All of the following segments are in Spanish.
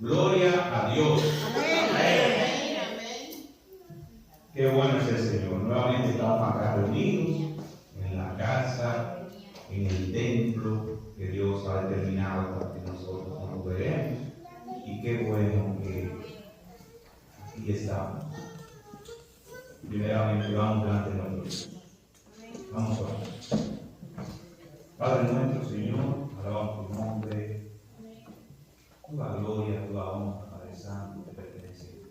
Gloria a Dios. Amén. Qué bueno es el Señor. Nuevamente estamos acá reunidos en la casa, en el templo que Dios ha determinado para que nosotros nos veremos. Y qué bueno que aquí estamos. Primeramente vamos delante de nosotros. Vamos a orar. Padre nuestro, Señor, alabamos tu nombre. Toda gloria, toda honra, Padre Santo, te pertenece.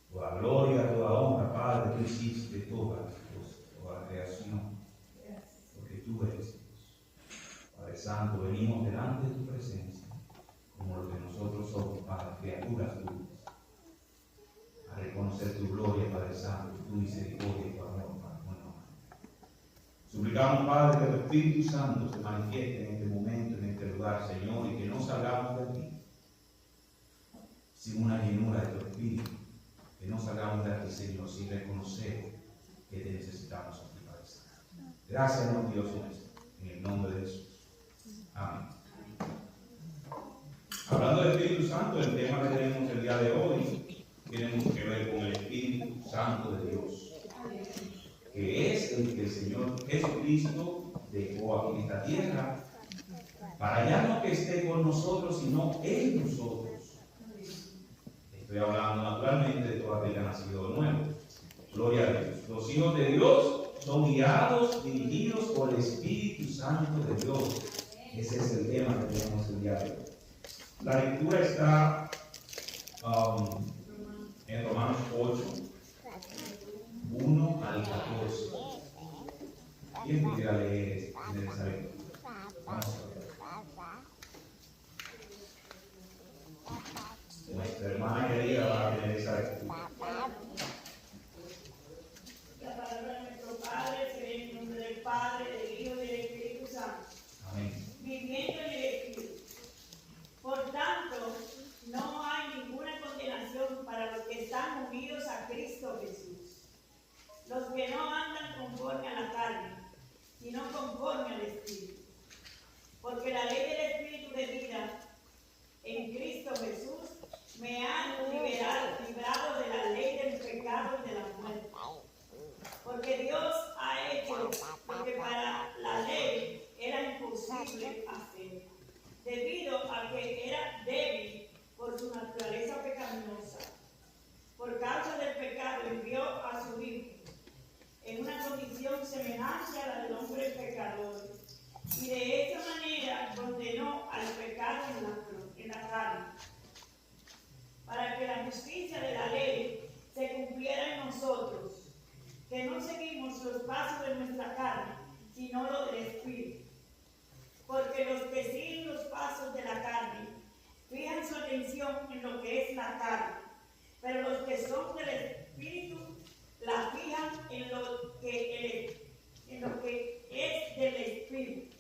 Toda gloria, toda honra, Padre, tú hiciste toda la creación, porque tú eres Dios. Padre Santo, venimos delante de tu presencia, como lo que nosotros somos, Padre, criaturas tuyas, a reconocer tu gloria, Padre Santo, tu misericordia y tu amor, Padre. Suplicamos, Padre, que tu Espíritu Santo se manifieste en este momento, en este lugar, Señor, y que no salgamos de aquí sin una llenura de tu Espíritu. Que no salgamos de aquí, Señor, sin reconocer que te necesitamos aquí, Padre Santo. Gracias, Dios nuestro, en el nombre de Jesús. Amén. Hablando del Espíritu Santo, el tema que tenemos el día de hoy tiene mucho que ver con el Espíritu Santo de Dios, que es el que el Señor Jesucristo dejó aquí en esta tierra, para ya no que esté con nosotros, sino en nosotros. Estoy hablando naturalmente de todo aquel que ha nacido de nuevo. Gloria a Dios. Los hijos de Dios son guiados, dirigidos por el Espíritu Santo de Dios. Ese es el tema que tenemos el día de hoy. La lectura está en Romanos 8, 1 al 14. ¿Quién pudiera leer esa lectura? Vamos a ver. Nuestra hermana querida va a tener esa lectura. La palabra de nuestro Padre se ve en nombre del Padre, del Hijo y del Espíritu Santo. Amén. Viviendo en el Espíritu. Por tanto, no hay ninguna condenación para los que están unidos a Cristo Jesús. Los que no andan conforme a la carne, sino conforme al Espíritu. Porque la ley del Espíritu de vida en Cristo Jesús me ha librado de la ley del pecado y de la muerte. Porque Dios ha hecho lo que para la ley era imposible hacer, debido a que era débil por su naturaleza pecaminosa. Por causa del pecado envió a su Hijo en una condición semejante a la del hombre pecador, y de esta manera condenó al pecado en la carne, para que la justicia de la ley se cumpliera en nosotros, que no seguimos los pasos de nuestra carne, sino los del Espíritu. Porque los que siguen los pasos de la carne fijan su atención en lo que es la carne, pero los que son del Espíritu la fijan en lo que es del Espíritu.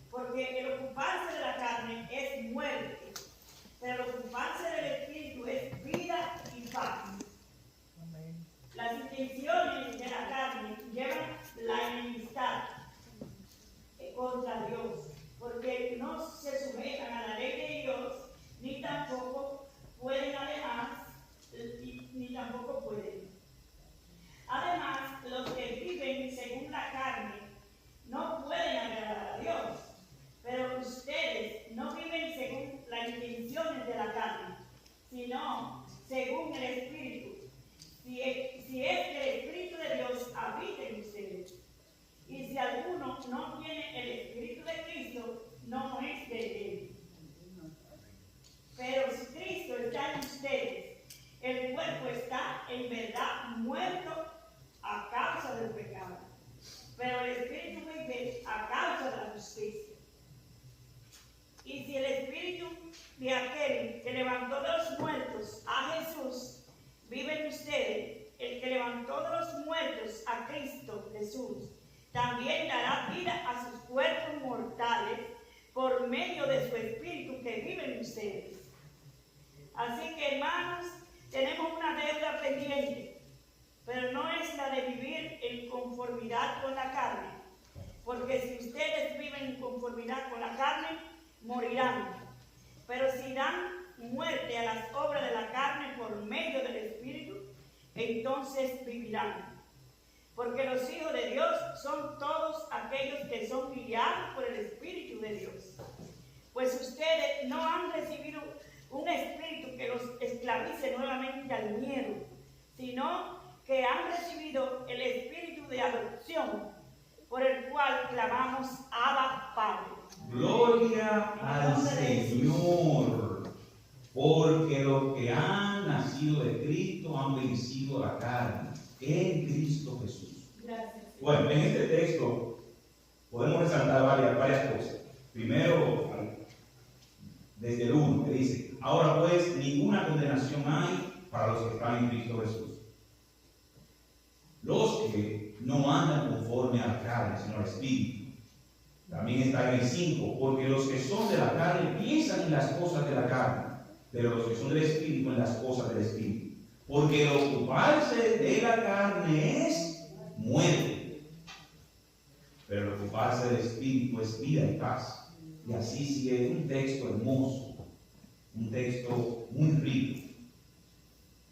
Porque el ocuparse de la carne es muerte, pero el ocuparse del Espíritu es vida y paz. Las intenciones de la carne llevan la enemistad contra Dios, porque no se sujetan a la ley de Dios, ni tampoco pueden Además, los que viven según la carne no pueden agradar a Dios, pero ustedes no viven según las intenciones de la carne, sino según el Espíritu. Si es que el Espíritu de Dios habita en ustedes. Y si alguno no tiene el Espíritu de Cristo, no es de él. Pero si Cristo está en ustedes, el cuerpo está en verdad muerto a causa del pecado, pero el Espíritu vive a causa de la justicia. Y si el Espíritu de aquel que levantó de los muertos a Jesús vive en ustedes, el que levantó de los muertos a Cristo Jesús también dará vida a sus cuerpos mortales por medio de su Espíritu que vive en ustedes. Así que, hermanos, tenemos una deuda pendiente, pero no es la de vivir en conformidad con la carne, porque si ustedes viven en conformidad con la carne, morirán. Pero si dan entonces vivirán. Porque los hijos de Dios son todos aquellos que son guiados por el Espíritu de Dios. Pues ustedes no han recibido un espíritu que los esclavice nuevamente al miedo, sino que han recibido el espíritu de adopción, por el cual clamamos Abba Padre. Gloria al Señor, porque los que han nacido de Cristo han vencido la carne en Cristo Jesús. Gracias. Bueno, en este texto podemos resaltar varias cosas. Primero, desde el 1, que dice: ahora pues ninguna condenación hay para los que están en Cristo Jesús. Los que no andan conforme a la carne, sino al Espíritu. También está en el 5, porque los que son de la carne piensan en las cosas de la carne, pero los que son del Espíritu en las cosas del Espíritu. Porque el ocuparse de la carne es muerte, pero el ocuparse del Espíritu es vida y paz. Y así sigue un texto hermoso, un texto muy rico.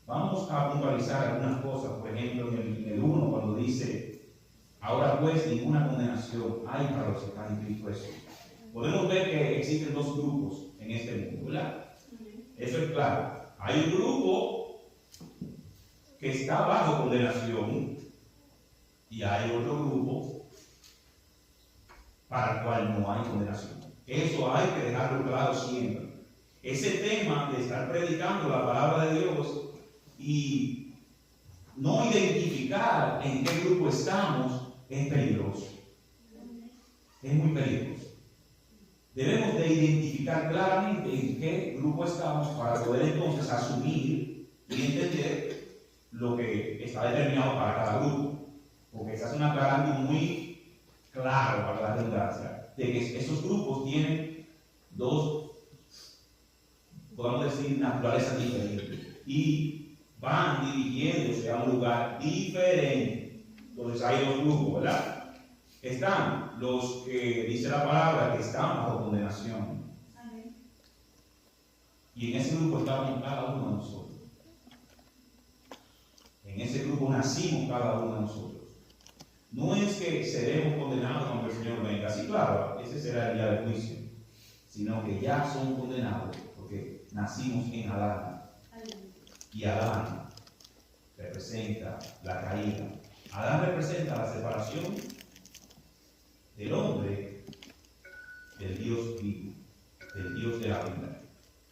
Vamos a puntualizar algunas cosas. Por ejemplo, en el 1, cuando dice: ahora pues ninguna condenación hay para los que están en Cristo Jesús. Podemos ver que existen dos grupos en este mundo, ¿verdad? Eso es claro. Hay un grupo que está bajo condenación y hay otro grupo para el cual no hay condenación. Eso hay que dejarlo claro siempre. Ese tema de estar predicando la palabra de Dios y no identificar en qué grupo estamos es peligroso. Es muy peligroso. Debemos de identificar claramente en qué grupo estamos para poder entonces asumir y entender lo que está determinado para cada grupo. Porque se hace un aclaramiento muy claro, para la redundancia, de que esos grupos tienen dos, podemos decir, naturalezas diferentes y van dirigiéndose a un lugar diferente. Entonces hay dos grupos, ¿verdad? Están los que dice la palabra que están bajo condenación. Amén. Y en ese grupo estamos cada uno de nosotros. En ese grupo nacimos cada uno de nosotros. No es que seremos condenados cuando el Señor venga. Sí, claro, ese será el día del juicio. Sino que ya son condenados porque nacimos en Adán. Y Adán representa la caída. Adán representa la separación del hombre del Dios vivo, del Dios de la vida,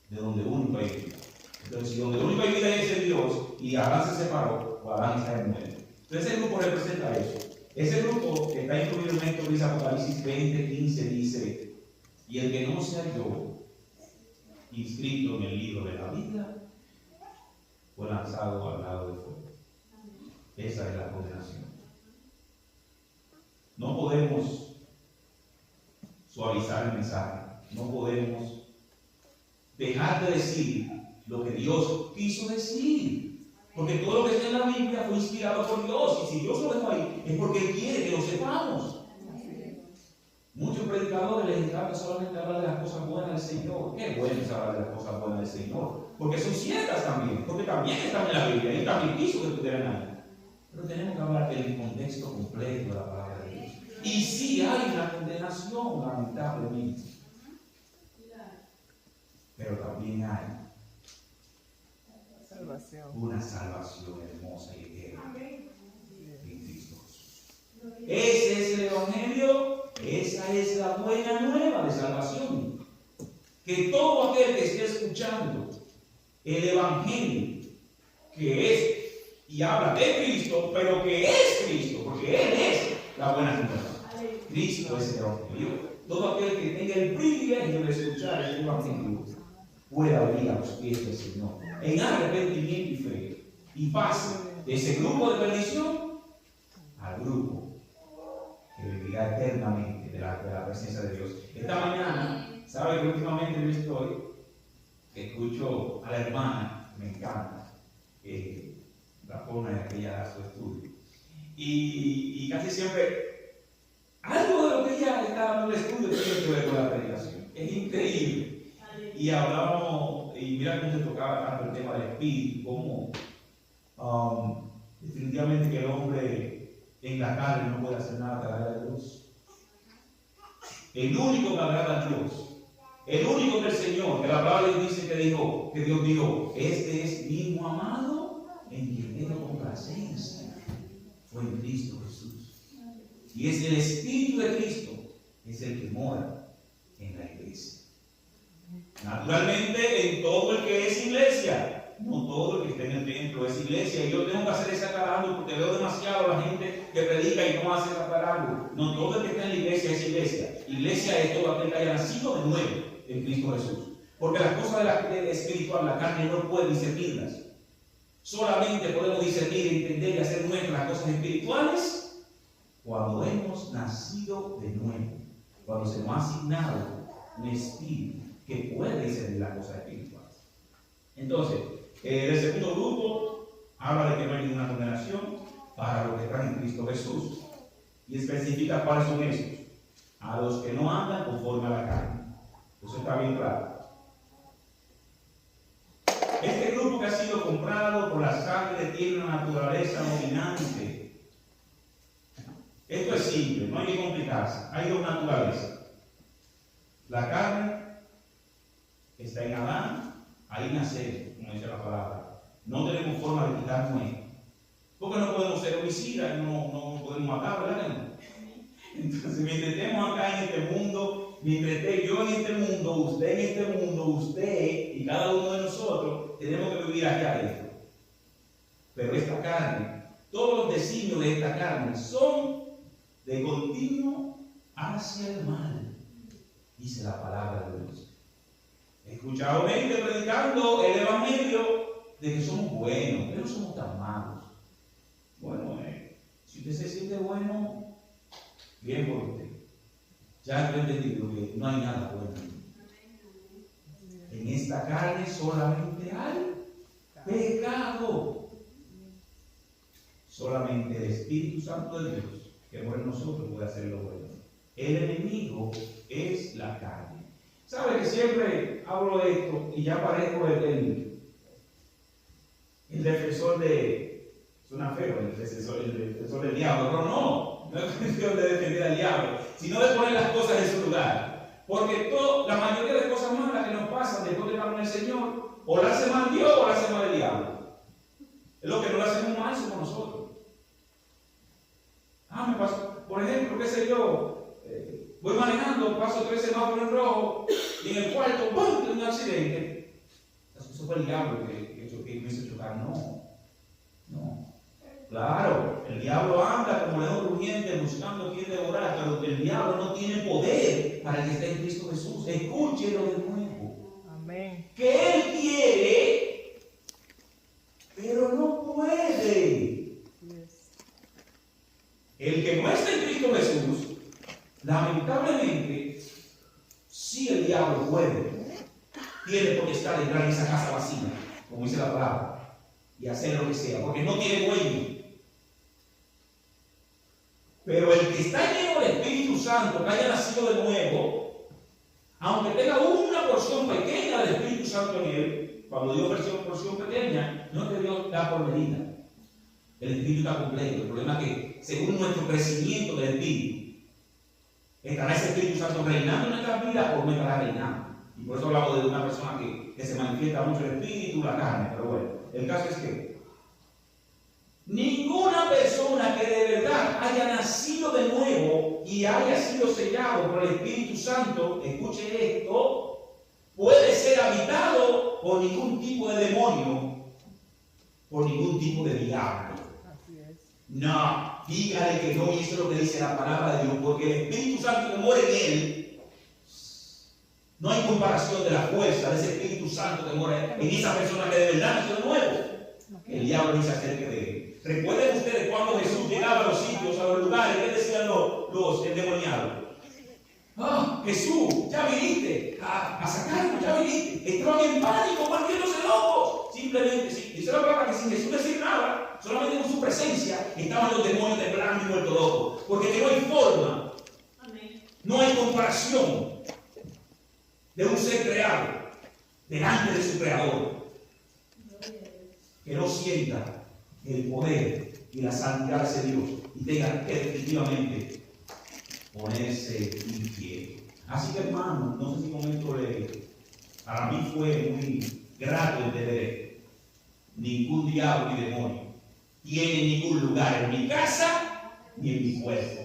de donde único hay vida. Entonces, si donde único hay vida es el Dios y Adán se separó, o Adán está en muerte. Entonces, ese grupo representa eso. Ese grupo que está incluido en esto dice Apocalipsis 20:15, dice: y el que no se halló inscrito en el libro de la vida fue lanzado al lado del fuego. Esa es la condenación. No podemos suavizar el mensaje. No podemos dejar de decir lo que Dios quiso decir. Porque todo lo que está en la Biblia fue inspirado por Dios. Y si Dios lo dejó ahí, es porque Él quiere que lo sepamos. Muchos predicadores les encanta solamente hablar de las cosas buenas del Señor. Qué bueno es hablar de las cosas buenas del Señor. Porque son ciertas también. Porque también están en la Biblia. Y también quiso que estuvieran ahí. Pero tenemos que hablar del contexto completo de la palabra de Dios. Y sí hay una condenación, lamentablemente. Pero también hay una salvación hermosa y eterna en Cristo Jesús. Ese es el Evangelio, esa es la buena nueva de salvación. Que todo aquel que esté escuchando el Evangelio, que es y habla de Cristo, pero que es Cristo, porque Él es la buena nueva. Cristo es el Evangelio. Todo aquel que tenga el privilegio de escuchar el Evangelio pueda venir a los pies del Señor en arrepentimiento y fe y pase de ese grupo de perdición al grupo que vivirá eternamente de la presencia de Dios. Esta mañana, ¿sabe que últimamente yo escucho a la hermana? Me encanta la forma en que ella da su estudio. Y casi siempre algo de lo que ella está dando el estudio tiene que ver con la predicación. Es increíble. Y hablábamos, y mira cómo se tocaba tanto el tema del espíritu, cómo Definitivamente que el hombre en la carne no puede hacer nada que agrade a Dios. El único que agrada a Dios, el único que el Señor, que la palabra dice que Dios dijo, este es mi Hijo amado en quien tengo complacencia, fue en Cristo Jesús. Y es el Espíritu de Cristo, es el que mora en la iglesia. Naturalmente, en todo el que es iglesia, no todo el que está en el templo es iglesia. Y yo tengo que hacer ese aclarando porque veo demasiado a la gente que predica y no hace ese aclarando. No todo el que está en la iglesia es iglesia. Iglesia es todo aquel que haya nacido de nuevo en Cristo Jesús. Porque las cosas de la espiritual, la carne no puede discernirlas. Solamente podemos discernir, entender y hacer nuestras las cosas espirituales cuando hemos nacido de nuevo. Cuando se nos ha asignado un espíritu que puede discernir las cosas espirituales. Entonces, el segundo grupo habla de que no hay ninguna condenación para los que están en Cristo Jesús. Y especifica cuáles son esos. A los que no andan conforme a la carne. Eso está bien claro. Este grupo que ha sido comprado por la sangre tiene una naturaleza dominante. Esto es simple, no hay que complicarse. Hay dos naturalezas. La carne está en Adán, ahí nace, como dice la palabra. No tenemos forma de quitarnos esto. Porque no podemos ser homicidas, no podemos matar, ¿verdad? Entonces, mientras estemos acá en este mundo, mientras esté yo en este mundo, usted en este mundo, usted y cada uno de nosotros, tenemos que vivir aquí adentro. Pero esta carne, todos los designios de esta carne son de continuo hacia el mal, dice la palabra de Dios. He escuchado gente predicando el evangelio de que somos buenos, que no somos tan malos. Bueno, si usted se siente bueno, bien por usted. Ya he entendido que no hay nada bueno. En esta carne solamente hay pecado. Solamente el Espíritu Santo de Dios, que mora en nosotros, puede hacer lo bueno. El enemigo es la carne. ¿Sabe que siempre hablo de esto y ya parezco el defensor de... Suena feo, el defensor del diablo, pero no es cuestión de defender al diablo, sino de poner las cosas en su lugar. Porque la mayoría de cosas malas que nos pasan después de estar con el Señor, o la hace mal Dios o la hace mal el diablo. Es lo que no lo hacemos mal somos nosotros. Me pasó, por ejemplo, qué sé yo, voy manejando, paso 3 semáforos en rojo y en el cuarto, ¡pum!, tengo un accidente. Eso fue el diablo que me hizo chocar. No. Claro, el diablo anda como león rugiente buscando quien devorar, pero el diablo no tiene poder para el que esté en Cristo Jesús. Escúchelo de nuevo. Amén. Que él quiere, pero no puede. El que no está en Cristo Jesús, lamentablemente, sí el diablo puede. Tiene potestad de entrar en esa casa vacía, como dice la palabra, y hacer lo que sea, porque no tiene dueño. Pero el que está lleno del Espíritu Santo, que haya nacido de nuevo, aunque tenga una porción pequeña del Espíritu Santo en él, cuando digo porción pequeña, no es que Dios da por medida. El Espíritu está completo. El problema es que, según nuestro crecimiento del Espíritu, estará ese Espíritu Santo reinando en nuestras vidas o no estará reinando. Y por eso hablamos de una persona que se manifiesta mucho el Espíritu, la carne. Pero bueno, el caso es que ninguna persona que de verdad haya nacido de nuevo y haya sido sellado por el Espíritu Santo, escuche esto, puede ser habitado por ningún tipo de demonio, por ningún tipo de diablo. No, dígale que no hizo lo que dice la palabra de Dios, porque el Espíritu Santo que mora en él, no hay comparación de la fuerza de ese Espíritu Santo que mora en esa persona que de verdad nació de nuevo. El diablo dice acerca de él. Recuerden ustedes cuando Jesús llegaba a los sitios, a los lugares, ¿qué decían los endemoniados? Jesús, ya viniste a sacarnos, ya viniste. Estaban en pánico, volviéndose locos. Simplemente, dice la palabra que sin Jesús decir nada, solamente con su presencia, estaban los demonios temblando y vueltos locos. Porque que no hay forma, no hay comparación de un ser creado delante de su creador que no sienta el poder y la santidad de ese Dios y tenga que definitivamente ponerse inquieto. Así que, hermano, no sé si con esto para mí fue muy grato entender esto. Ningún diablo ni demonio tiene ningún lugar en mi casa ni en mi cuerpo.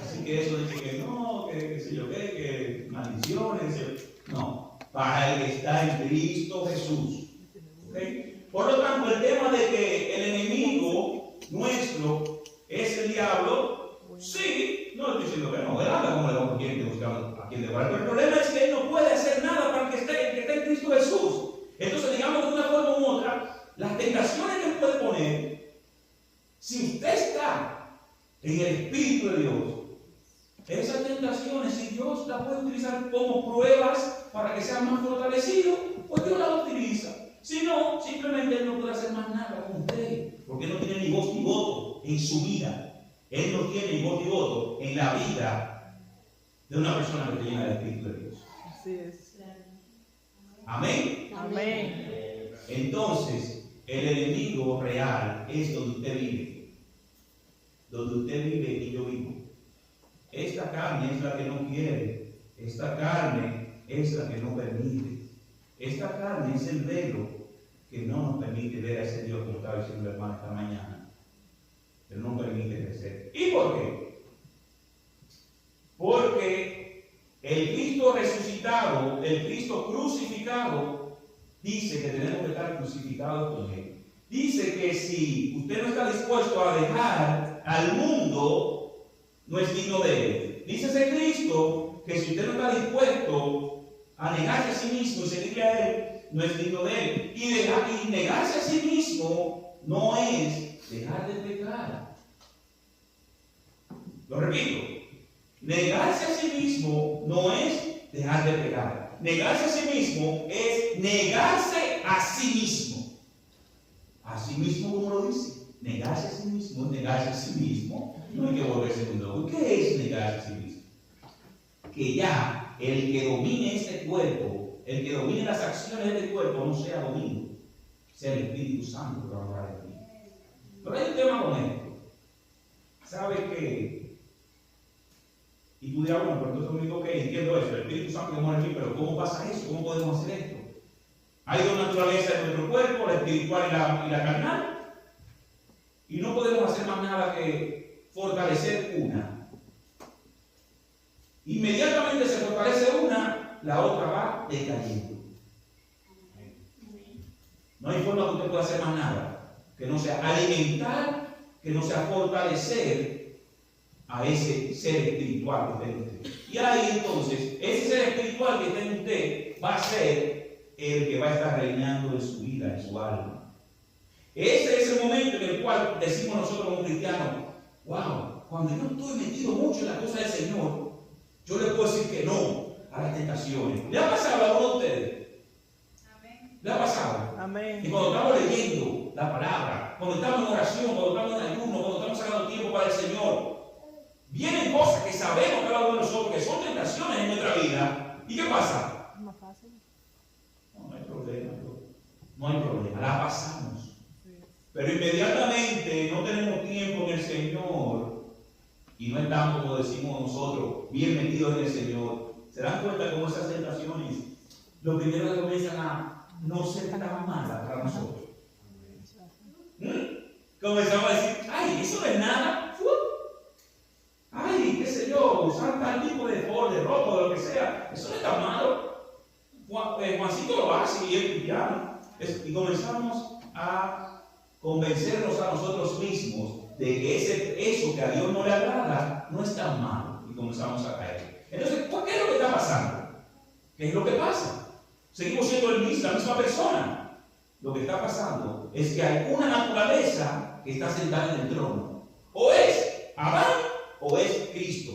Así que eso de que no, que sé yo qué, que maldiciones, no. Para el que está en Cristo Jesús. ¿Okay? Por lo tanto, el tema de que el enemigo nuestro es el diablo, sí, no estoy diciendo que no, él anda como le va quien buscando a quien le va. Pero el problema es que él no puede hacer nada para el que esté en Cristo Jesús. Entonces, digamos de una forma u otra, las tentaciones que él puede poner, si usted está en el Espíritu de Dios, esas tentaciones, si Dios las puede utilizar como pruebas para que sean más fortalecidos, pues Dios las utiliza. Si no, simplemente Él no puede hacer más nada con usted, porque no tiene ni voz ni voto en su vida. Él no tiene ni voz ni voto en la vida de una persona que esté llena del Espíritu de Dios. Así es. Amén. Amén. Entonces, el enemigo real es donde usted vive. Donde usted vive y yo vivo. Esta carne es la que no quiere. Esta carne es la que no permite. Esta carne es el velo que no nos permite ver a ese Dios, como estaba diciendo el hermano esta mañana. Que no nos permite crecer. ¿Y por qué? Porque el Cristo resucitado, el Cristo crucificado, dice que tenemos que estar crucificados con Él. Dice que si usted no está dispuesto a dejar al mundo, no es digno de Él. Dice ese Cristo que si usted no está dispuesto a negarse a sí mismo y seguirle a Él, no es digno de Él. Y negarse a sí mismo no es dejar de pecar. Lo repito. Negarse a sí mismo no es dejar de pecar. Negarse a sí mismo es negarse a sí mismo. A sí mismo, como lo dice. Negarse a sí mismo es negarse a sí mismo. No hay que volverse un loco. ¿Qué es negarse a sí mismo? Que ya el que domine este cuerpo, el que domine las acciones de este cuerpo, no sea dominio, sea el Espíritu Santo que va a obrar en mí. Pero hay un tema con esto. ¿Sabes qué? Y tú dirás, bueno, pero entonces me digo, ok, entiendo eso, el Espíritu Santo que mora en mí, pero ¿cómo pasa eso? ¿Cómo podemos hacer esto? Hay dos naturalezas en nuestro cuerpo, la espiritual y la carnal, y no podemos hacer más nada que fortalecer una. Inmediatamente se fortalece una, la otra va decayendo. No hay forma que usted pueda hacer más nada, que no sea alimentar, que no sea fortalecer a ese ser espiritual que está en usted. Y ahí entonces, ese ser espiritual que está en usted va a ser el que va a estar reinando en su vida, en su alma. Ese es el momento en el cual decimos nosotros como cristianos, wow, cuando yo estoy metido mucho en la cosa del Señor, yo le puedo decir que no a las tentaciones. ¿Le ha pasado a uno de ustedes? Amén. ¿Le ha pasado? Amén. Y cuando estamos leyendo la palabra, cuando estamos en oración, cuando estamos en ayuno, cuando estamos sacando tiempo para el Señor, vienen cosas que sabemos cada uno de nosotros que son tentaciones en nuestra vida. ¿Y qué pasa? Más fácil. No hay problema. No hay problema. La pasamos. Sí. Pero inmediatamente no tenemos tiempo en el Señor y no estamos, como decimos nosotros, bien metidos en el Señor. ¿Se dan cuenta cómo esas tentaciones, lo primero que comienzan a no ser tan malas para nosotros? Comenzamos a decir, ay, eso no es nada. Ay, qué sé yo, usar tal tipo de ropa, de lo que sea, eso no es tan malo. Juancito lo hace y es cristiano. Y comenzamos a convencernos a nosotros mismos de que eso que a Dios no le agrada no es tan malo. Y comenzamos a caer. Entonces, ¿qué es lo que está pasando? ¿Qué es lo que pasa? Seguimos siendo la misma persona. Lo que está pasando es que hay una naturaleza que está sentada en el trono. O es Adán o es Cristo.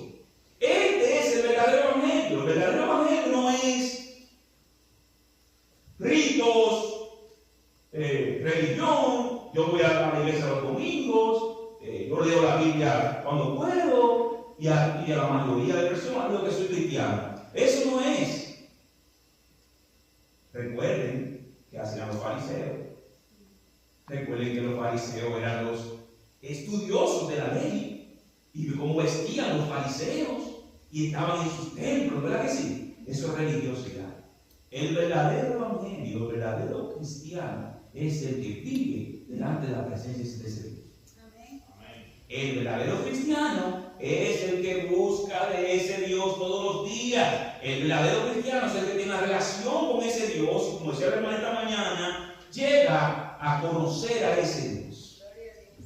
Este es el verdadero evangelio. El verdadero evangelio no es ritos, religión. Yo voy a la iglesia los domingos, yo leo la Biblia cuando puedo, y a la mayoría de personas digo que soy cristiano. Eso no es. Recuerden que hacían los fariseos. Recuerden que los fariseos eran los estudiosos de la ley y cómo vestían los fariseos y estaban en sus templos, ¿verdad que sí? Eso es religiosidad. El verdadero evangelio, el verdadero cristiano es el que vive delante de la presencia de ese Dios. El verdadero cristiano es el que busca de ese Dios todos los días. El verdadero cristiano es el que tiene una relación con ese Dios y, como decía el hermano esta mañana, llega a conocer a ese Dios.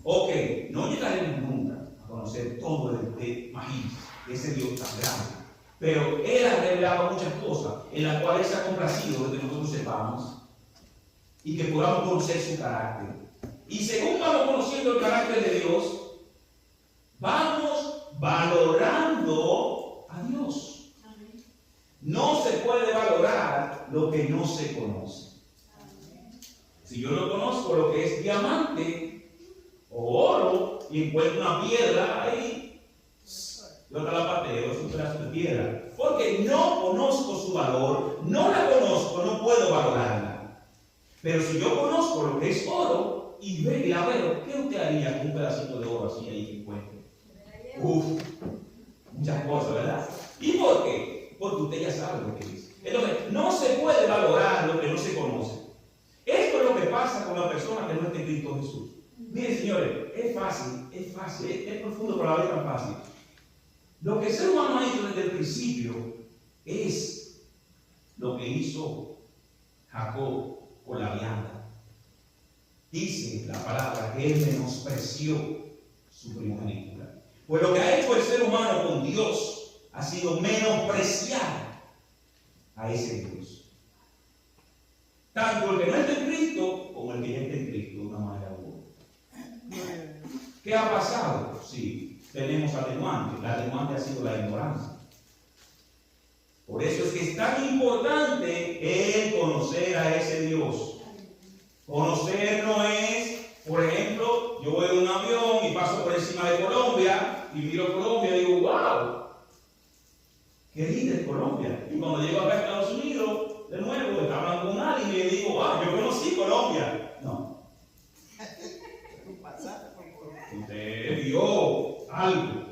Ok, no llegaremos nunca a conocer todo el imagínense, ese Dios tan grande. Pero Él ha revelado muchas cosas en las cuales se ha complacido de que nosotros sepamos y que podamos conocer su carácter. Y según vamos conociendo el carácter de Dios, vamos valorando a Dios. No se puede valorar lo que no se conoce. Si yo no conozco lo que es diamante o oro y encuentro una piedra ahí, yo te la pateo, es un pedazo de piedra. Porque no conozco su valor, no la conozco, no puedo valorarla. Pero si yo conozco lo que es oro y la veo, ¿qué usted haría con un pedacito de oro así ahí que encuentre? Muchas cosas, ¿verdad? ¿Y por qué? Porque usted ya sabe lo que es. Entonces, no se puede valorar lo que no se conoce. Esto es lo que pasa con la persona que no está en Cristo Jesús. Miren, señores, es fácil, es profundo, pero a la vez tan fácil. Lo que el ser humano ha hecho desde el principio es lo que hizo Jacob con la vianda. Dice la palabra que él menospreció su primogenitura. Pues lo que ha hecho el ser humano con Dios ha sido menospreciar a ese Dios. Tanto el que no está en Cristo como el que ya está en Cristo, de una manera u otra. ¿Qué ha pasado? Sí, tenemos atenuante. La atenuante ha sido la ignorancia. Por eso es que es tan importante el conocer a ese Dios. Conocer no es, por ejemplo, yo voy en un avión y paso por encima de Colombia y miro Colombia y digo, wow, qué linda es Colombia. Y cuando llego acá a Estados Unidos, de nuevo, está hablando con alguien y le digo, wow, yo conocí Colombia. No. Usted vio algo.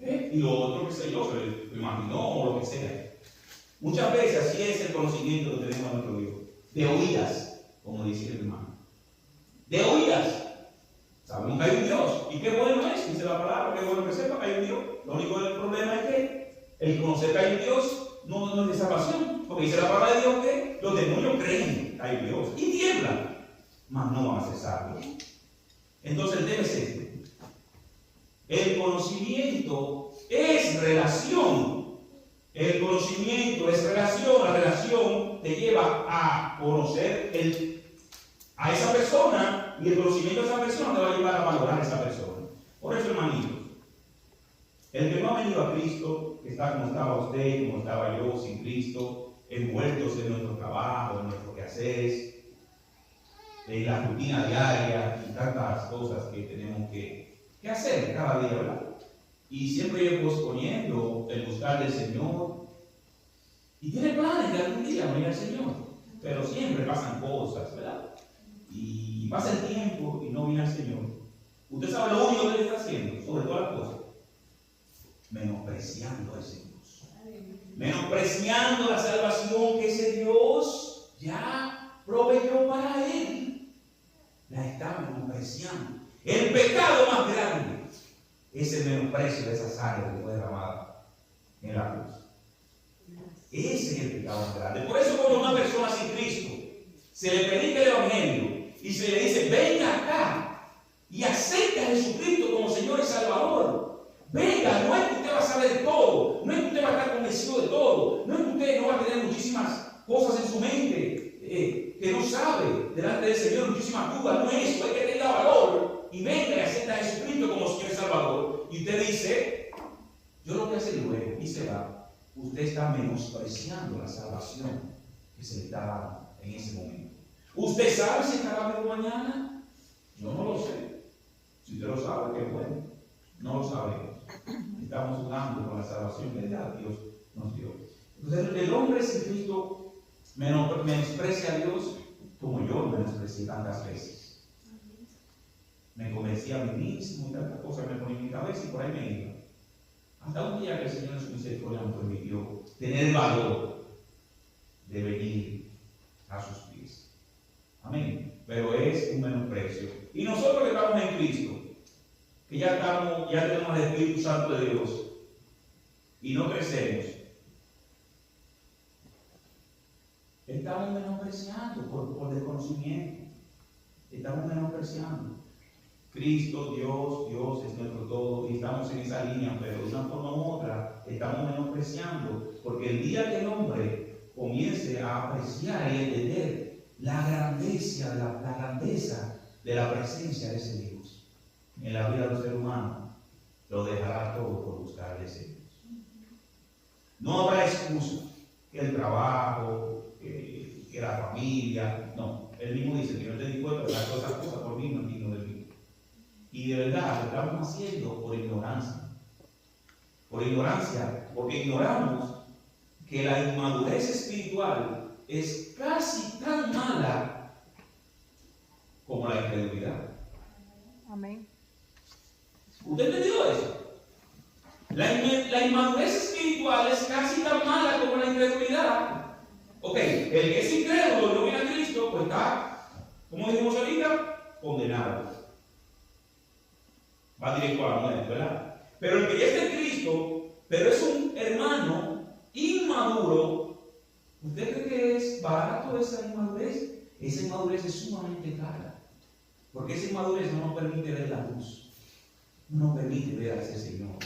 Y lo otro, qué sé yo, se lo imaginó o lo que sea. Muchas veces así es el conocimiento que tenemos de nuestro Dios. De oídas, como dice el hermano. De oídas. Sabemos que hay un Dios. Y qué bueno es, dice la palabra, qué bueno que sepa que hay un Dios. Lo único del problema es que el conocer que hay un Dios no es de salvación. Porque dice la palabra de Dios que los demonios creen que hay un Dios. Y tiemblan. Mas no van a ser salvos. Entonces el tema es este. El conocimiento es relación. El conocimiento es relación. La relación te lleva a conocer a esa persona y el conocimiento de esa persona te va a llevar a valorar a esa persona. Por eso, hermanitos, el que no ha venido a Cristo, que está como estaba usted, como estaba yo, sin Cristo, envueltos en nuestro trabajo, en nuestros quehaceres, en la rutina diaria y tantas cosas que tenemos que hacer cada día, ¿verdad? Y siempre yo posponiendo el buscar del Señor. Y tiene planes de algún día venir al Señor. Pero siempre pasan cosas, ¿verdad? Y pasa el tiempo y no viene al Señor. Usted sabe lo único que él está haciendo, sobre todas las cosas. Menospreciando a ese Dios. Menospreciando la salvación que ese Dios ya proveyó para él. La está menospreciando. El pecado más grande es el menosprecio de esa sangre que fue derramada en la cruz. Ese es el pecado más grande. Por eso cuando una persona sin Cristo se le predica el Evangelio y se le dice, venga acá y acepta a Jesucristo como Señor y Salvador. Venga, no es que usted va a saber de todo, no es que usted va a estar convencido de todo, no es que usted no va a tener muchísimas cosas en su mente que no sabe delante del Señor, muchísimas dudas, no es eso, es que tenga valor y venga y acepta a Jesucristo como Señor y Salvador. Y usted dice, yo lo voy a hacer luego, y se va. Usted está menospreciando la salvación que se le está dando en ese momento. ¿Usted sabe si estará vivo mañana? Yo no lo sé. Si usted lo sabe, qué bueno. No lo sabemos. Estamos jugando con la salvación que ya Dios nos dio. Entonces, el hombre sin Cristo menosprecia a Dios como yo lo menosprecié tantas veces. me convencía a mí mismo y tantas cosas me ponía en mi cabeza y por ahí me iba. Hasta un día que el Señor en su misericordia me permitió tener el valor de venir a sus pies. Amén. Pero es un menosprecio. Y nosotros que estamos en Cristo, que ya tenemos el Espíritu Santo de Dios y no crecemos, estamos menospreciando por desconocimiento. Estamos menospreciando. Cristo, Dios es nuestro todo y estamos en esa línea, pero de una forma u otra estamos menospreciando, porque el día que el hombre comience a apreciar y entender la grandeza de la presencia de ese Dios en la vida del ser humano, lo dejará todo por buscar a ese Dios. No habrá excusa, que el trabajo, que la familia, no. Él mismo dice que no te dispuesto a hacer todas esas cosas por mí, no es digno de mí. Y de verdad lo estamos haciendo por ignorancia. Por ignorancia, porque ignoramos que la inmadurez espiritual es casi tan mala como la incredulidad. Amén. ¿Usted entendió eso? La inmadurez espiritual es casi tan mala como la incredulidad. Ok, el que es incrédulo y no viene a Cristo, pues está, como dijimos ahorita, condenado. Va directo a la muerte, ¿verdad? Pero el que ya está en Cristo, pero es un hermano inmaduro, ¿usted cree que es barato esa inmadurez? Esa inmadurez es sumamente cara. Porque esa inmadurez no nos permite ver la luz. No nos permite ver a ese Señor.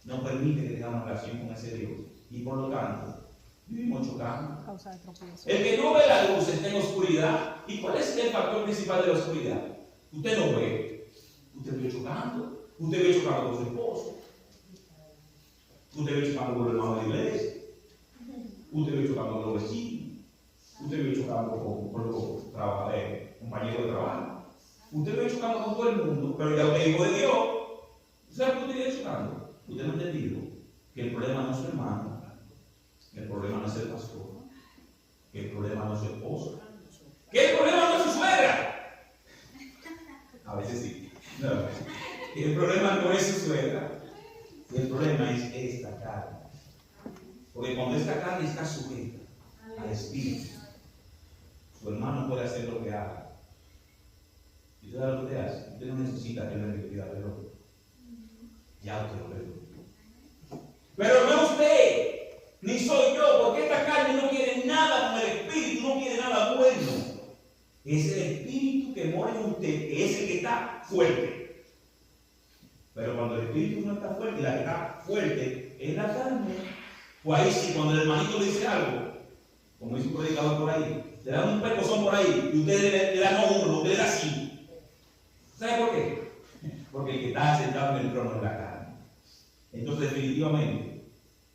No permite que tengamos una relación con ese Dios. Y por lo tanto, vivimos chocando. Causa de tropiezo. El que no ve la luz está en oscuridad. ¿Y cuál es el factor principal de la oscuridad? Usted no ve. Usted vive chocando. Usted vive chocando con su esposo. Usted vive chocando con el hermano de la iglesia. Usted vive chocando con los vecinos. Usted vive chocando con los compañeros de trabajo. Usted vive chocando con todo el mundo, pero ya usted es hijo de Dios. ¿Sabe por qué usted vive chocando? Usted no ha entendido que el problema no es su hermano, que el problema no es el pastor, que el problema no es su esposo, que el problema no es su suegra. A veces sí. No. Que el problema no es su suegra. El problema es esta carne. Porque cuando esta carne está sujeta al espíritu, su hermano puede hacer lo que haga. ¿Y usted sabe lo que usted hace? Usted no necesita que le pida perdón. Ya usted lo perdonó. Pero no usted, ni soy yo, porque esta carne no quiere nada con el espíritu, no quiere nada bueno. Es el espíritu que mora en usted, que es el que está fuerte. Pero cuando el espíritu no está fuerte, y la que está fuerte es la carne, pues ahí sí, cuando el hermanito le dice algo, como dice un predicador por ahí, le dan un pecozón por ahí, y usted le da no uno, usted le da cinco. ¿Sabe por qué? Porque el que está sentado en el trono es la carne. Entonces, definitivamente,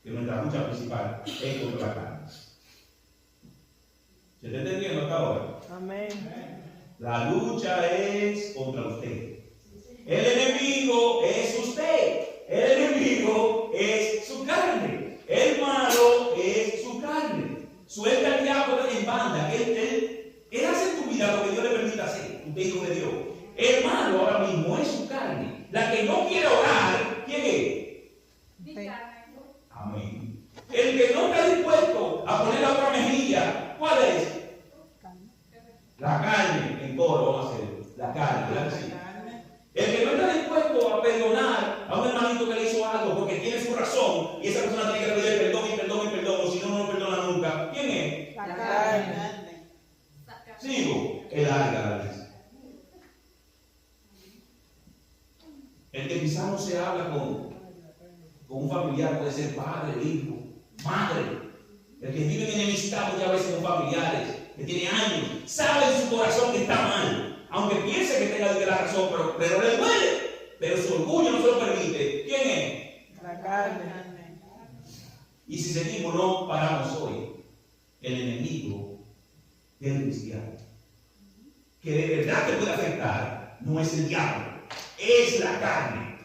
que nuestra lucha principal es contra la carne. ¿Se está entendiendo hasta ahora? Amén. La lucha es contra usted. El enemigo es usted. El enemigo es su carne. El malo es su carne. Suelta al diablo en banda. Él hace en tu vida lo que Dios le permita hacer. Usted hijo de Dios. El malo ahora mismo es su carne. La que no quiere orar, ¿quién es? Amén. El que no está dispuesto a poner la otra mejilla, ¿cuál es? La carne. En coro vamos a hacer. La carne, ¿verdad que sí? El que no está dispuesto a perdonar a un hermanito que le hizo algo porque tiene su razón y esa persona tiene que pedir perdón y perdón y perdón, o si no, no lo perdona nunca. ¿Quién es? La carne. Sigo. El área. El que quizás no se habla con un familiar, puede ser padre, hijo, madre. El que vive en enemistad muchas veces con familiares, que tiene años, sabe en su corazón que está mal, aunque piense que tenga la razón, pero le duele, pero su orgullo no se lo permite. ¿Quién es? La carne. Y si seguimos, no paramos hoy, el enemigo del cristiano, que de verdad te puede afectar, no es el diablo, es la carne.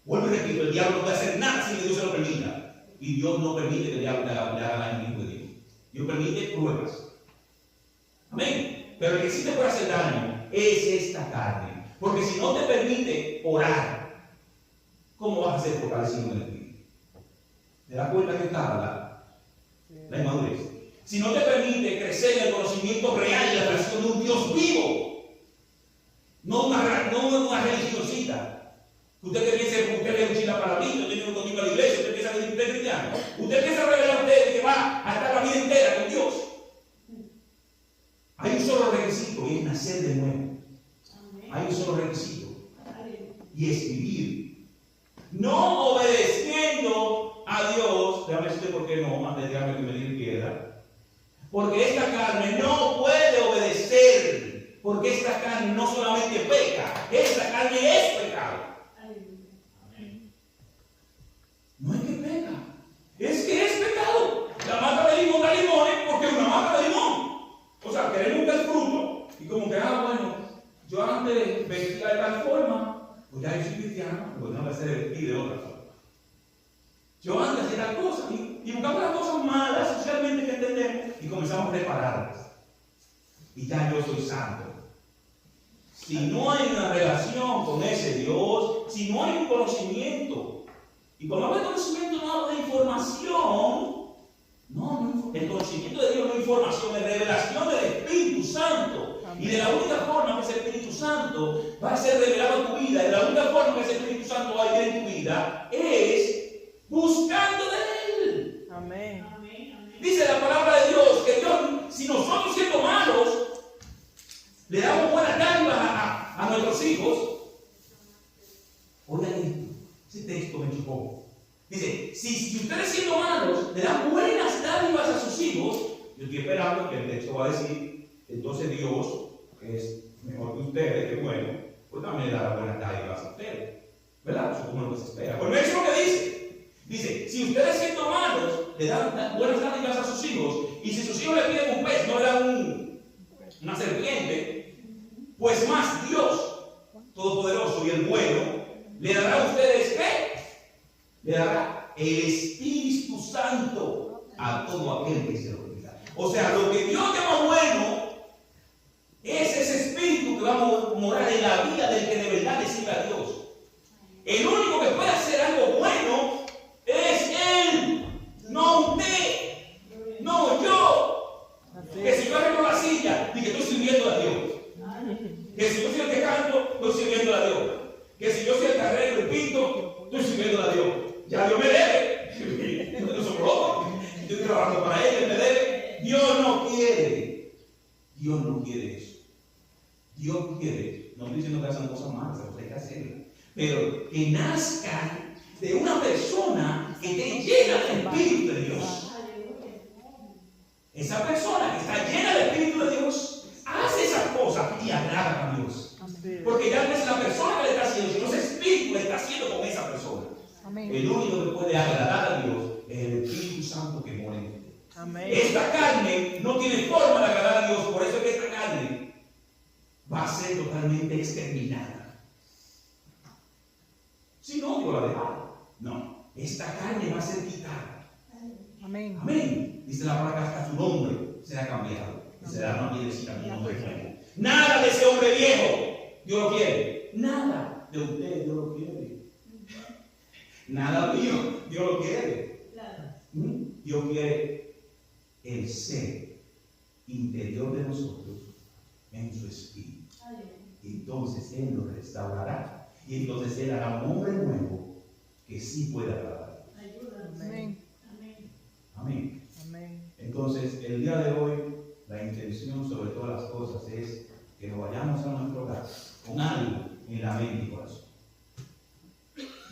Vuelvo y repito, el diablo no puede hacer nada sin que Dios se lo permita. Y Dios no permite que el diablo le haga daño al hijo de Dios. Dios permite pruebas. Amén. Pero el que sí te puede hacer daño es esta carne. Porque si no te permite orar, ¿cómo vas a ser fortalecido en el espíritu? ¿Te das cuenta que tarda la inmadurez? Si no te permite crecer en el conocimiento real y la relación de un Dios vivo, no una religiosita. Usted que piensa que usted es un chila para mí, yo tengo un domingo a la iglesia, usted piensa que usted es cristiano. Usted piensa revelar a usted que va a estar la vida entera con Dios. Hay un solo requisito y es nacer de nuevo. Hay un solo requisito y es vivir. No obedeciendo a Dios. Déjame decirte por qué no, antes de dejarme que me diga piedra. Porque esta carne no puede obedecer. Porque esta carne no solamente peca, esta carne es pecado. No es que peca, es que es pecado. La mata de limón da limones porque es una mata de limón. O sea, queremos ver fruto y como que, bueno, yo antes vestía de tal forma, pues ya yo soy cristiano, pues no voy a ser vestir de otra forma. Yo antes hacía tal cosa y buscamos las cosas malas socialmente que entendemos y comenzamos a prepararlas. Y ya yo soy santo. Si no hay una relación con ese Dios, si no hay un conocimiento, y cuando hablo de conocimiento no hablo de información, no, el conocimiento de Dios no es información, es revelación del Espíritu Santo. Amén. Y de la única forma que ese Espíritu Santo va a ser revelado en tu vida, y de la única forma que ese Espíritu Santo va a vivir en tu vida, es buscando de Él. Amén. Dice la palabra de Dios que Dios, si nosotros siendo malos, le damos buenas dádivas a nuestros hijos. Oigan esto, ese texto me chocó. Dice, si ustedes siendo malos le dan buenas dádivas a sus hijos, yo estoy esperando que el texto va a decir, entonces Dios, que es mejor que ustedes, que bueno, pues también le dará buenas dádivas a ustedes. ¿Verdad? Eso es como lo que se espera. Pues eso es lo que dice. Dice, si ustedes siendo malos le dan buenas dádivas a sus hijos, y si sus hijos le piden un pez, no le dan una serpiente, pues más Dios Todopoderoso y el bueno le dará a ustedes ¿qué? Le dará el Espíritu Santo a todo aquel que se lo pida. O sea, lo que Dios llama bueno es ese Espíritu que va a morar en la vida del que de verdad le sirve a Dios. El único que puede hacer algo bueno es Él, no usted, no yo. Que si yo arreglo la silla, y que estoy sirviendo a Dios. Que si yo soy el que canto, estoy sirviendo a Dios. Que si yo soy el que arreglo el pinto, estoy sirviendo a Dios. Ya Dios me debe. No soy loco. Yo estoy trabajando para Él, Él me debe. Dios no quiere. Dios no quiere eso. Dios quiere. No estoy diciendo que hacen cosas malas, pero hay que hacerlas. Pero que nazcan de una persona que esté llena del Espíritu de Dios. Esa persona que está llena del Espíritu de Dios hace esas cosas y agrada a Dios. Porque ya no es la persona que le está haciendo, sino ese Espíritu le está haciendo con esa persona. Amén. El único que puede agradar a Dios es el Espíritu Santo que mora en usted. Amén. Esta carne no tiene forma de agradar a Dios, por eso es que esta carne va a ser totalmente exterminada. Si no, Dios la deja. No, esta carne va a ser quitada. Amén. Amén. Dice la palabra que hasta su nombre será cambiado. Será una piedrecita, un nombre nuevo. Nada de ese hombre viejo, Dios lo quiere. Nada de usted, Dios lo quiere. Nada mío, Dios lo quiere. Dios quiere el ser interior de nosotros en su espíritu. Entonces Él lo restaurará. Y entonces Él hará un hombre nuevo que sí pueda agradar. Amén. Amén. Amén. Entonces, el día de hoy, la intención sobre todas las cosas es que nos vayamos a nuestro hogar con algo en la mente y corazón.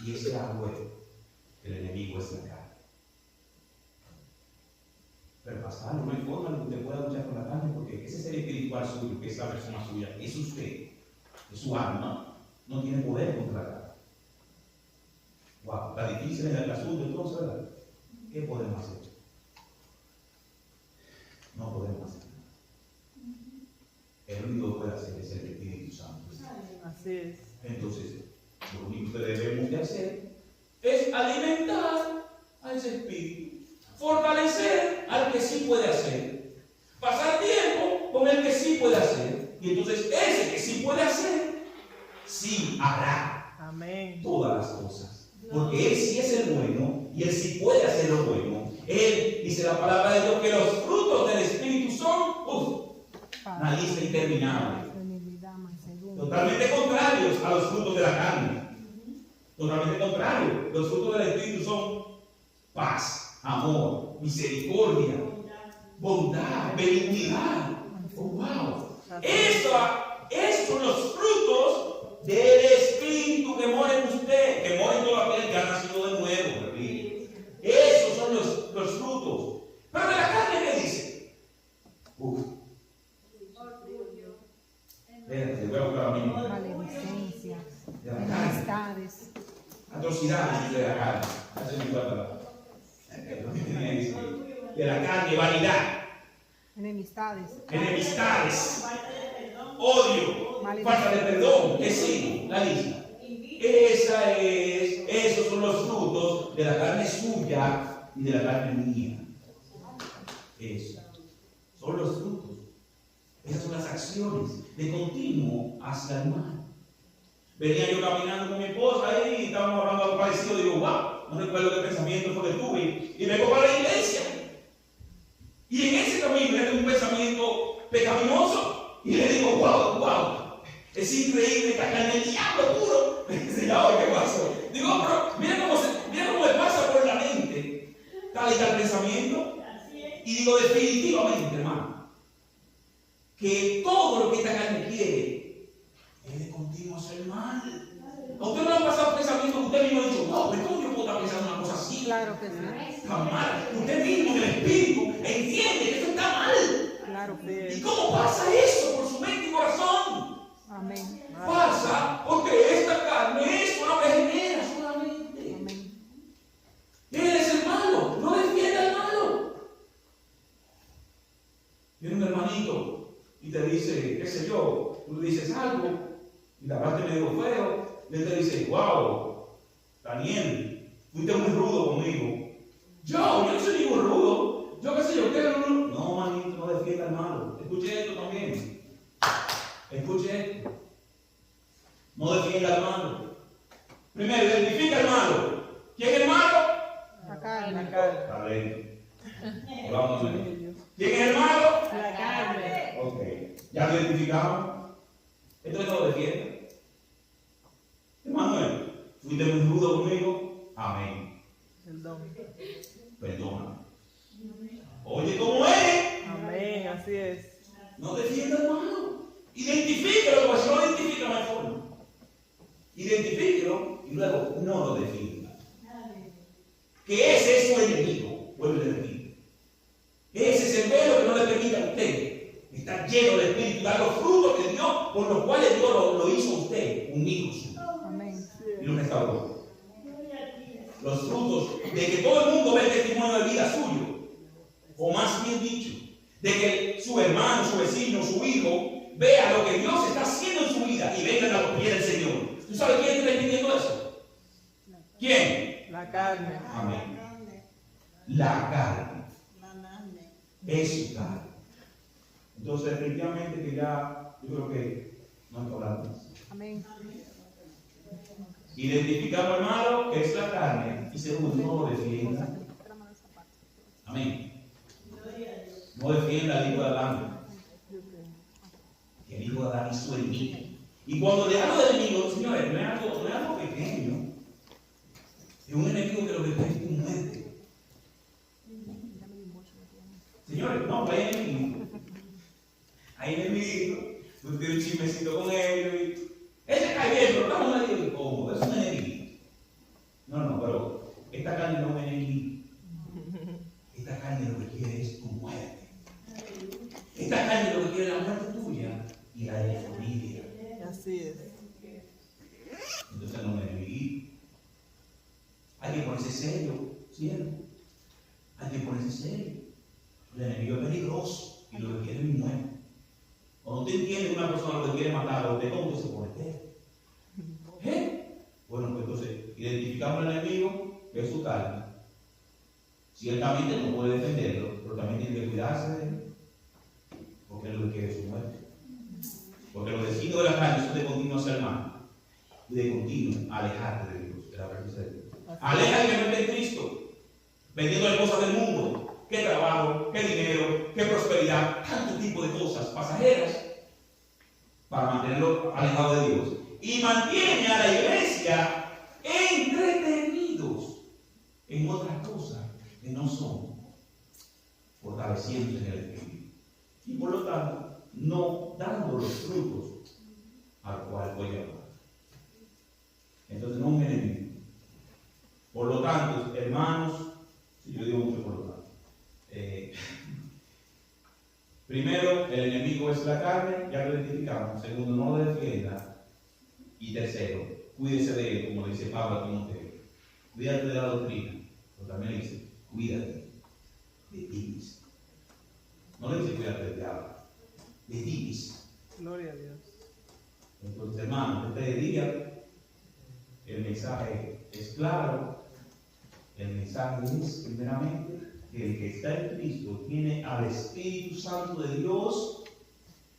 Y ese algo es el enemigo es la carne. Pero pasar, no hay forma de que usted pueda luchar con la carne, porque ese ser espiritual suyo, que es la persona suya, es usted, es su alma, no tiene poder contra la carne. Wow, está difícil el asunto, entonces, ¿verdad? ¿Qué podemos hacer? No podemos hacer nada. El único que puede hacer es el Espíritu Santo. Así es. Entonces, lo único que debemos de hacer es alimentar a ese Espíritu, fortalecer al que sí puede hacer, pasar tiempo con el que sí puede hacer, y entonces ese que sí puede hacer sí hará Amén. todas las cosas. Porque Él sí es el bueno y Él sí puede hacer lo bueno. Él dice la palabra de Dios que los frutos del Espíritu son una lista interminable. Totalmente contrarios a los frutos de la carne. Totalmente contrarios. Los frutos del Espíritu son paz, amor, misericordia, bondad, benignidad. Oh, wow. Estos son los frutos del Espíritu que mora en usted, que mora en todo aquel que ha nacido de nuevo. ¿Verdad? Esos son los frutos. Pero de la carne, ¿qué dice? Espérate, voy a buscar a mí. Maledicencia, enemistades. Atrocidades de la carne. Hace mi cuarta. De la carne, vanidad. Enemistades. Odio, falta de perdón, que sí, la lista. Esos son los frutos de la carne suya y de la carne mía. Eso. Son los frutos. Esas son las acciones de continuo hacia el mal. Venía yo caminando con mi esposa ahí y estábamos hablando algo parecido. Digo, wow, no recuerdo qué pensamiento fue que tuve. Y vengo para la iglesia. Y en ese camino yo tengo un pensamiento pecaminoso. Y le digo, wow, es increíble esta carne del diablo puro. Dice, ¿qué pasó? Digo, pero mira cómo me pasa por la mente tal y tal pensamiento. Y digo, definitivamente, hermano, que todo lo que esta carne quiere es de continuo hacer mal. ¿A usted no le ha pasado pensamiento que usted mismo ha dicho, no, pero ¿cómo yo puedo estar pensando una cosa así? Claro que sí. Está mal. Usted mismo en el espíritu entiende que esto está mal. Claro que ¿Y sí. cómo pasa eso por su mente y corazón? Amén. Pasa porque esta carne es lo que genera solamente. Amén. Él es el malo, no defiende al malo. Viene un hermanito y te dice, qué sé yo, tú le dices algo y la parte medio feo, y él te dice, wow, Daniel, fuiste muy rudo conmigo. Yo no soy ningún rudo. Yo qué sé yo, ¿qué rudo? No, manito, no defienda al malo. Escuche esto también. Escuche esto. No defienda al malo. Primero, identifica al malo. ¿Quién es el malo? La carne. Está lento. Vamos a ver. ¿Quién es el malo? La carne. Ok. Ya lo identificamos. Entonces no lo defienda. Emanuel, fuiste muy rudo conmigo. Amén. Perdón. Perdona. Oye, ¿cómo es? Amén, así es. No defienda al malo. Identifíquelo, porque si no lo identifica, no hay forma. Identifíquelo y luego no lo defienda. Que ese es su enemigo. Vuelve a repetir. Ese es el velo que no le permite a usted estar lleno del Espíritu, dar los frutos de Dios, por los cuales Dios lo hizo a usted, un hijo suyo. Amén. Y lo restauró. Los frutos de que todo el mundo ve el testimonio de vida suyo, o más bien dicho, de que su hermano, su vecino, su hijo vea lo que Dios está haciendo en su vida y vengan a los pies del Señor. ¿Tú sabes quién está entendiendo eso? ¿Quién? La carne. Amén. La carne es su carne. Entonces, definitivamente que ya, yo creo que no hay que hablar más. Amén. Identificamos al malo, que es la carne, y segundo, no lo defienda. Amén. No defienda al hijo de Adán. Que el hijo de Adán es su enemigo. Y cuando le hablo de enemigo, señores, no es algo pequeño. Es un enemigo que lo que está es tu muerte. Señores, no, hay enemigos. Hay enemigos. Tú tienes un chismecito con ellos. Ese cae bien, pero estamos medio incómodos. Es un enemigo. No, pero esta carne no es un enemigo. Esta carne lo que quiere es tu muerte. Esta carne lo que quiere es la muerte tuya y la de la familia. Así es. Entonces no es un enemigo. Hay que ponerse serio, ¿cierto? Hay que ponerse serio. El enemigo es peligroso y lo que quiere es mi muerte. Cuando usted entiende que una persona lo que quiere matar, ¿usted cómo se pone? Bueno, pues entonces identificamos al enemigo, que es su carne. Ciertamente no puede defenderlo, pero también tiene que cuidarse de él, porque él lo que quiere es su muerte. Porque los designios de la carne son de continuo hacer mal. continuo alejarte de Dios, de la presencia de Dios. Aleja el que no esté en Cristo, vendiendo cosas del mundo, que trabajo, que dinero, que prosperidad, tanto tipo de cosas pasajeras, para mantenerlo alejado de Dios. Y mantiene a la iglesia entretenidos en otras cosas que no son fortaleciéndose en el espíritu. Y por lo tanto, no dando los frutos al cual voy a hablar. Entonces, no un enemigo. Por lo tanto, hermanos, si yo digo mucho por lo tanto, primero, el enemigo es la carne, ya lo identificamos. Segundo, no lo defienda. Y tercero, cuídese de él, como le dice Pablo a Timoteo. Cuídate de la doctrina. Pero también le dice, cuídate de ti mismo. No le dice cuídate del diablo, de ti mismo. Gloria a Dios. Entonces, hermanos, este día el mensaje es claro. El mensaje es, primeramente, que el que está en Cristo tiene al Espíritu Santo de Dios,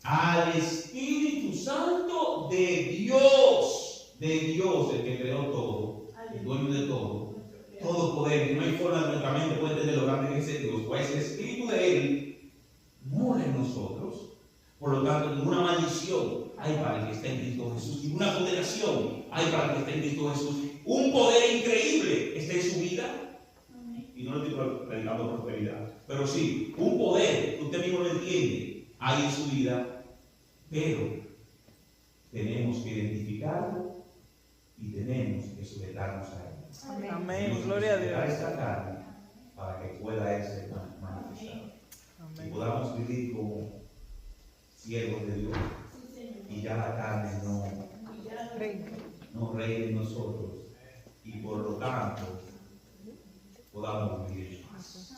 al Espíritu Santo de Dios, el que creó todo, el dueño de todo, todo poder. No hay forma de nuestra mente puede entender lo grande que es Dios, pues el Espíritu de Él mora en nosotros. Por lo tanto, ninguna maldición hay para el que está en Cristo Jesús, ninguna condenación hay para el que está en Cristo Jesús. Un poder increíble está en su vida. Y no le estoy predicando prosperidad, pero sí, un poder, usted mismo lo entiende, hay en su vida, pero tenemos que identificarlo y tenemos que sujetarnos a él. Amén. Gloria a Dios. Esta carne para que pueda él ser manifestado. Amén. Y podamos vivir como siervos de Dios y ya la carne no reine en nosotros y por lo tanto podamos vivir más.